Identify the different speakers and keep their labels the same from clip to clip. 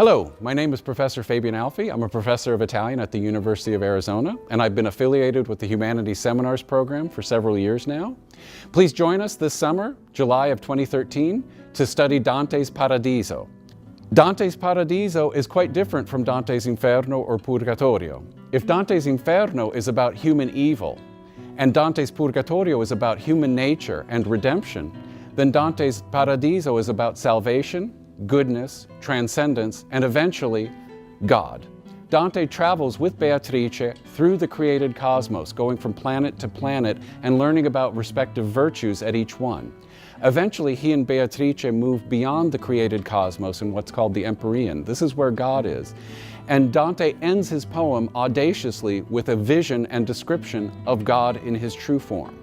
Speaker 1: Hello, my name is Professor Fabian Alfi. I'm a professor of Italian at the University of Arizona, and I've been affiliated with the Humanities Seminars program for several years now. Please join us this summer, July of 2013, to study Dante's Paradiso. Dante's Paradiso is quite different from Dante's Inferno or Purgatorio. If Dante's Inferno is about human evil, and Dante's Purgatorio is about human nature and redemption, then Dante's Paradiso is about salvation, goodness, transcendence, and eventually, God. Dante travels with Beatrice through the created cosmos, going from planet to planet and learning about respective virtues at each one. Eventually, he and Beatrice move beyond the created cosmos in what's called the Empyrean. This is where God is. And Dante ends his poem audaciously with a vision and description of God in his true form.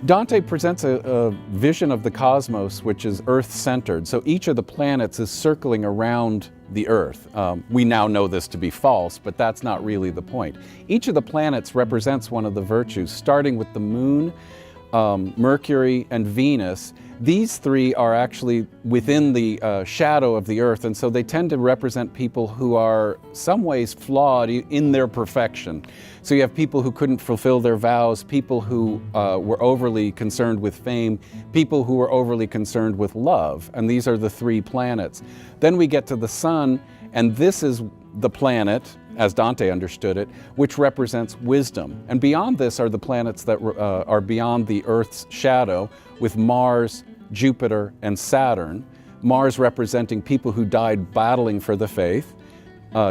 Speaker 1: Dante presents a vision of the cosmos which is Earth-centered. So each of the planets is circling around the Earth. We now know this to be false, but that's not really the point. Each of the planets represents one of the virtues, starting with the Moon, Mercury, and Venus. These three are actually within the shadow of the Earth, and so they tend to represent people who are some ways flawed in their perfection. So you have people who couldn't fulfill their vows, people who were overly concerned with fame, people who were overly concerned with love, and these are the three planets. Then we get to the Sun, and this is the planet, as Dante understood it, which represents wisdom. And beyond this are the planets that are beyond the Earth's shadow, with Mars, Jupiter, and Saturn. Mars representing people who died battling for the faith,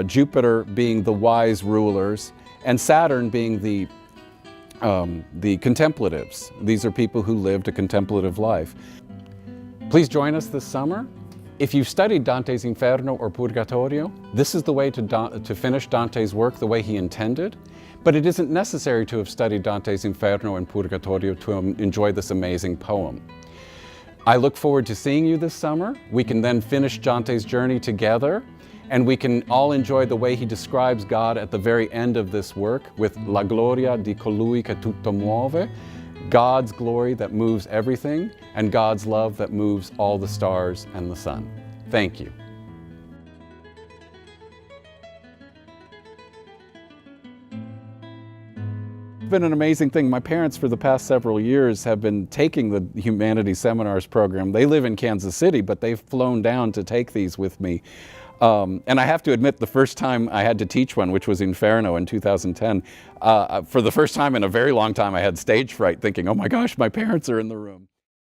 Speaker 1: Jupiter being the wise rulers, and Saturn being the contemplatives. These are people who lived a contemplative life. Please join us this summer. If you've studied Dante's Inferno or Purgatorio, this is the way to finish Dante's work the way he intended, but it isn't necessary to have studied Dante's Inferno and Purgatorio to enjoy this amazing poem. I look forward to seeing you this summer. We can then finish Dante's journey together, and we can all enjoy the way he describes God at the very end of this work with La gloria di colui che tutto muove, God's glory that moves everything, and God's love that moves all the stars and the sun. Thank you. It's been an amazing thing. My parents for the past several years have been taking the Humanities Seminars program. They live in Kansas City, but they've flown down to take these with me. And I have to admit, the first time I had to teach one, which was Inferno in 2010, for the first time in a very long time, I had stage fright thinking, oh my gosh, my parents are in the room.